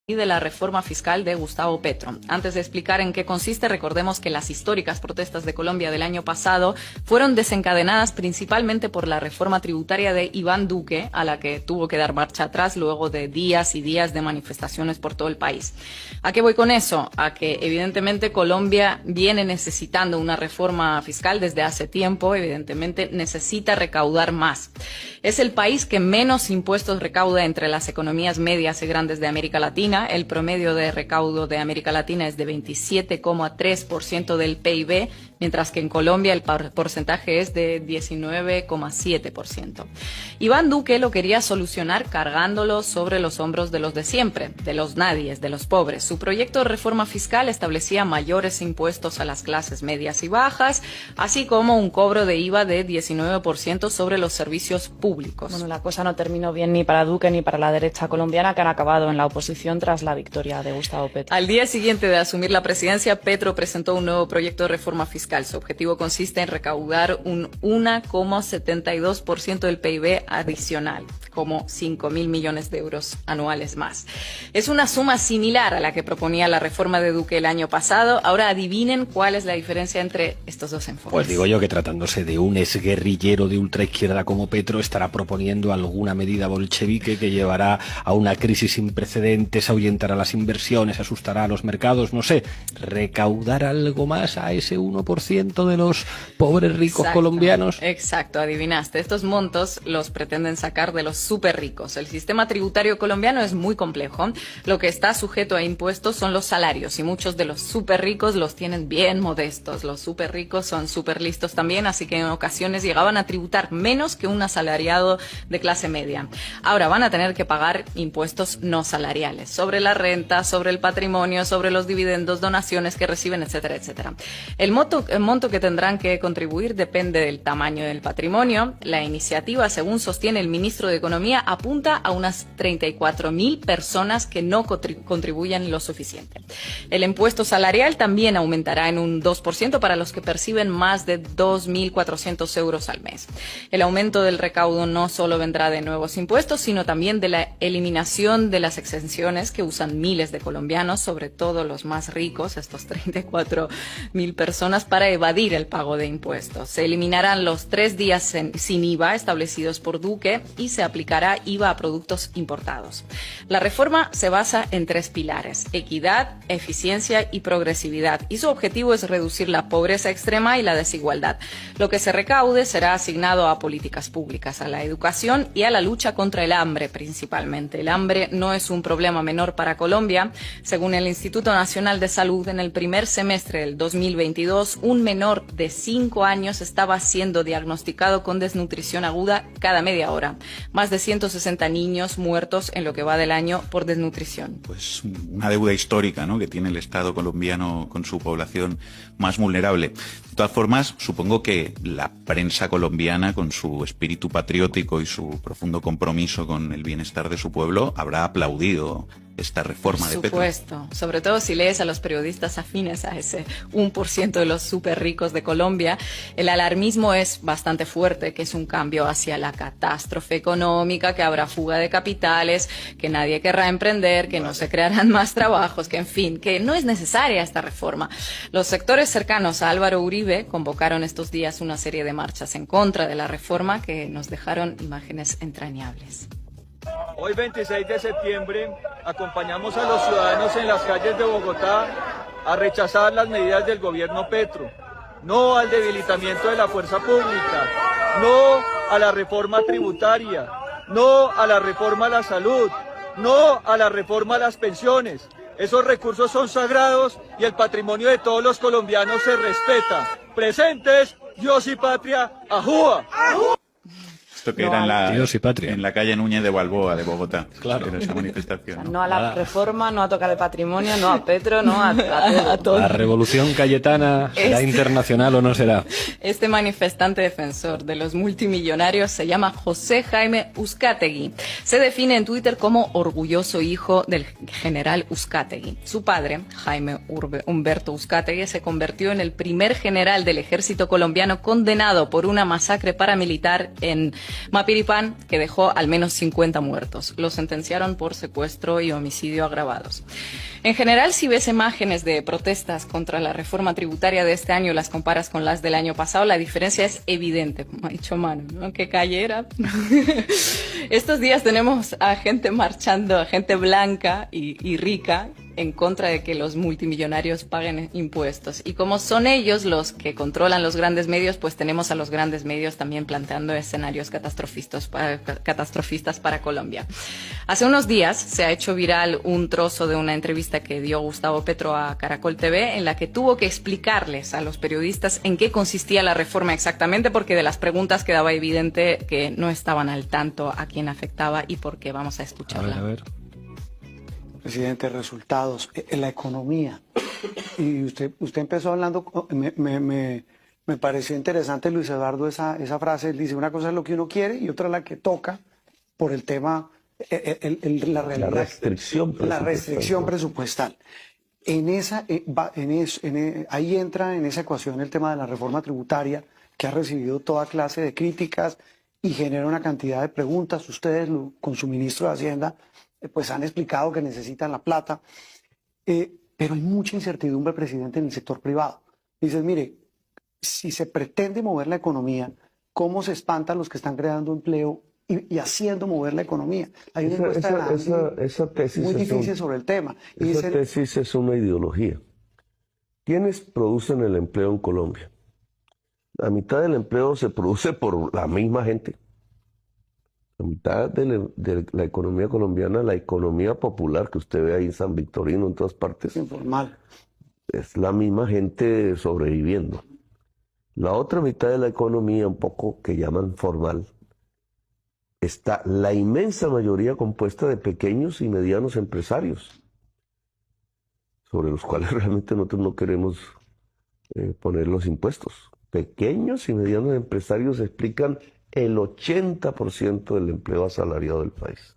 y de la reforma fiscal de Gustavo Petro. Antes de explicar en qué consiste, recordemos que las históricas protestas de Colombia del año pasado fueron desencadenadas principalmente por la reforma tributaria de Iván Duque, a la que tuvo que dar marcha atrás luego de días y días de manifestaciones por todo el país. ¿A qué voy con eso? A que evidentemente Colombia viene necesitando una reforma fiscal desde hace tiempo, evidentemente necesita recaudar más. Es el país que menos impuestos recauda entre las economías medias y grandes de América Latina. El promedio de recaudo de América Latina es de 27,3% del PIB, mientras que en Colombia el porcentaje es de 19,7%. Iván Duque lo quería solucionar cargándolo sobre los hombros de los de siempre, de los nadies, de los pobres. Su proyecto de reforma fiscal establecía mayores impuestos a las clases medias y bajas, así como un cobro de IVA de 19% sobre los servicios públicos. Bueno, la cosa no terminó bien ni para Duque ni para la derecha colombiana, que han acabado en la oposición tras la victoria de Gustavo Petro. Al día siguiente de asumir la presidencia, Petro presentó un nuevo proyecto de reforma fiscal. Su objetivo consiste en recaudar un 1,72% del PIB adicional, como 5.000 millones de euros anuales más. Es una suma similar a la que proponía la reforma de Duque el año pasado. Ahora adivinen cuál es la diferencia entre estos dos enfoques. Pues digo yo que tratándose de un exguerrillero de ultraizquierda como Petro, estará proponiendo alguna medida bolchevique que llevará a una crisis sin precedentes, ahuyentará las inversiones, asustará a los mercados, no sé, recaudar algo más a ese 1% de los pobres ricos colombianos. Exacto, adivinaste. Estos montos los pretenden sacar de los súper ricos. El sistema tributario colombiano es muy complejo. Lo que está sujeto a impuestos son los salarios y muchos de los súper ricos los tienen bien modestos. Los súper ricos son súper listos también, así que en ocasiones llegaban a tributar menos que un asalariado de clase media. Ahora van a tener que pagar impuestos no salariales sobre la renta, sobre el patrimonio, sobre los dividendos, donaciones que reciben, etcétera, etcétera. El monto que tendrán que contribuir depende del tamaño del patrimonio. La iniciativa, según sostiene el ministro de Economía, apunta a unas 34.000 personas que no contribuyen lo suficiente. El impuesto salarial también aumentará en un 2% para los que perciben más de 2.400 euros al mes. El aumento del recaudo no solo vendrá de nuevos impuestos, sino también de la eliminación de las exenciones que usan miles de colombianos, sobre todo los más ricos, estos 34.000 personas, para evadir el pago de impuestos. Se eliminarán los 3 días sin IVA establecidos por Duque y se aplicará IVA a productos importados. La reforma se basa en 3 pilares: equidad, eficiencia y progresividad, y su objetivo es reducir la pobreza extrema y la desigualdad. Lo que se recaude será asignado a políticas públicas, a la educación y a la lucha contra el hambre principalmente. El hambre no es un problema menor para Colombia. Según el Instituto Nacional de Salud, en el primer semestre del 2022, un menor de 5 años estaba siendo diagnosticado con desnutrición aguda cada media hora. Más de 160 niños muertos en lo que va del año por desnutrición. Pues una deuda histórica, ¿no?, que tiene el Estado colombiano con su población más vulnerable. De todas formas, supongo que la prensa colombiana, con su espíritu patriótico y su profundo compromiso con el bienestar de su pueblo, habrá aplaudido esta reforma de Petro. Por supuesto, sobre todo si lees a los periodistas afines a ese 1% de los súper ricos de Colombia. El alarmismo es bastante fuerte, que es un cambio hacia la catástrofe económica, que habrá fuga de capitales, que nadie querrá emprender, que no se crearán más trabajos, que en fin, que no es necesaria esta reforma. Los sectores cercanos a Álvaro Uribe convocaron estos días una serie de marchas en contra de la reforma que nos dejaron imágenes entrañables. Hoy 26 de septiembre acompañamos a los ciudadanos en las calles de Bogotá a rechazar las medidas del gobierno Petro. No al debilitamiento de la fuerza pública, no a la reforma tributaria, no a la reforma a la salud, no a la reforma a las pensiones. Esos recursos son sagrados y el patrimonio de todos los colombianos se respeta. Presentes, Dios y Patria, ¡ajúa! Esto que era en la calle Núñez de Balboa de Bogotá. Claro. Era esa manifestación, ¿no? No a la reforma, no a tocar el patrimonio, no a Petro, no a todo. ¿La revolución cayetana será internacional o no será? Este manifestante defensor de los multimillonarios se llama José Jaime Uzcategui. Se define en Twitter como orgulloso hijo del general Uzcategui. Su padre, Jaime Humberto Uzcategui, se convirtió en el primer general del ejército colombiano condenado por una masacre paramilitar en Mapiripán, que dejó al menos 50 muertos. Lo sentenciaron por secuestro y homicidio agravados. En general, si ves imágenes de protestas contra la reforma tributaria de este año y las comparas con las del año pasado, la diferencia es evidente, como ha dicho Manu, ¿no? ¿Qué calle era? Estos días tenemos a gente marchando, a gente blanca y rica, en contra de que los multimillonarios paguen impuestos. Y como son ellos los que controlan los grandes medios, pues tenemos a los grandes medios también planteando escenarios catastrofistas para Colombia. Hace unos días se ha hecho viral un trozo de una entrevista que dio Gustavo Petro a Caracol TV, en la que tuvo que explicarles a los periodistas en qué consistía la reforma exactamente, porque de las preguntas quedaba evidente que no estaban al tanto a quién afectaba y por qué. Vamos a escucharla. A ver. Presidente, resultados en la economía. Y usted empezó hablando, me pareció interesante, Luis Eduardo, esa frase. Él dice, una cosa es lo que uno quiere y otra la que toca por el tema, la restricción presupuestal. Ahí entra en esa ecuación el tema de la reforma tributaria, que ha recibido toda clase de críticas y genera una cantidad de preguntas. Ustedes, con su ministro de Hacienda, pues han explicado que necesitan la plata, pero hay mucha incertidumbre, presidente, en el sector privado. Dices, mire, si se pretende mover la economía, ¿cómo se espantan los que están creando empleo y haciendo mover la economía? Hay una encuesta esa tesis muy difícil sobre el tema. Y esa tesis es una ideología. ¿Quiénes producen el empleo en Colombia? La mitad del empleo se produce por la misma gente. La mitad de la economía colombiana, la economía popular que usted ve ahí en San Victorino, en todas partes, informal, es la misma gente sobreviviendo. La otra mitad de la economía, un poco que llaman formal, está la inmensa mayoría compuesta de pequeños y medianos empresarios, sobre los cuales realmente nosotros no queremos poner los impuestos. Pequeños y medianos empresarios explican el 80% del empleo asalariado del país.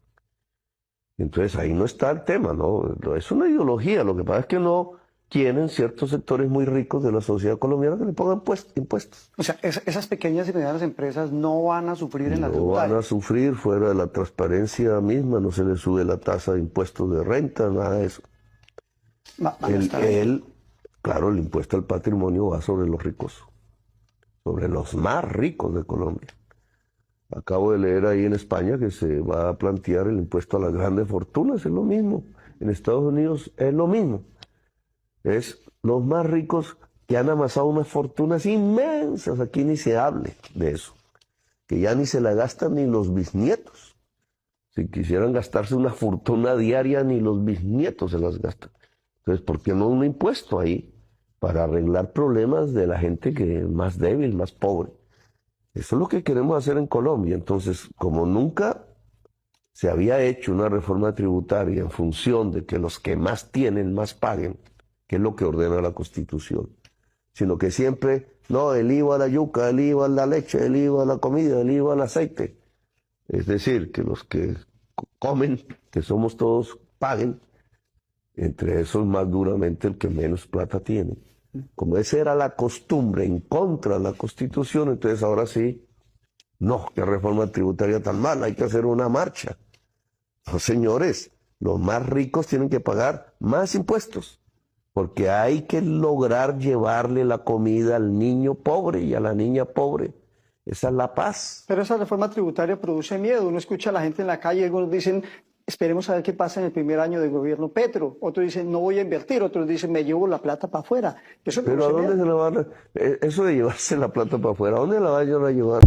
Entonces ahí no está el tema, ¿no? Es una ideología. Lo que pasa es que no quieren ciertos sectores muy ricos de la sociedad colombiana que le pongan impuestos. O sea, esas pequeñas y medianas empresas no van a sufrir en la tributaria. No van a sufrir fuera de la transparencia misma, no se les sube la tasa de impuestos de renta, nada de eso. Claro, el impuesto al patrimonio va sobre los ricos, sobre los más ricos de Colombia. Acabo de leer ahí en España que se va a plantear el impuesto a las grandes fortunas, es lo mismo. En Estados Unidos es lo mismo. Es los más ricos que han amasado unas fortunas inmensas, aquí ni se hable de eso, que ya ni se la gastan ni los bisnietos. Si quisieran gastarse una fortuna diaria, ni los bisnietos se las gastan. Entonces, ¿por qué no un impuesto ahí para arreglar problemas de la gente que es más débil, más pobre? Eso es lo que queremos hacer en Colombia. Entonces, como nunca se había hecho una reforma tributaria en función de que los que más tienen más paguen, que es lo que ordena la Constitución, sino que siempre, no, el IVA a la yuca, el IVA a la leche, el IVA a la comida, el IVA al aceite. Es decir, que los que comen, que somos todos, paguen, entre esos más duramente el que menos plata tiene. Como esa era la costumbre en contra de la Constitución, entonces ahora sí, no, qué reforma tributaria tan mala, hay que hacer una marcha. No, señores, los más ricos tienen que pagar más impuestos, porque hay que lograr llevarle la comida al niño pobre y a la niña pobre. Esa es la paz. Pero esa reforma tributaria produce miedo. Uno escucha a la gente en la calle, algunos dicen, esperemos a ver qué pasa en el primer año del gobierno Petro. Otros dicen, no voy a invertir. Otros dicen, me llevo la plata para afuera. Eso pero ¿a dónde se la van a... Eso de llevarse la plata para afuera, ¿a dónde la van a llevar?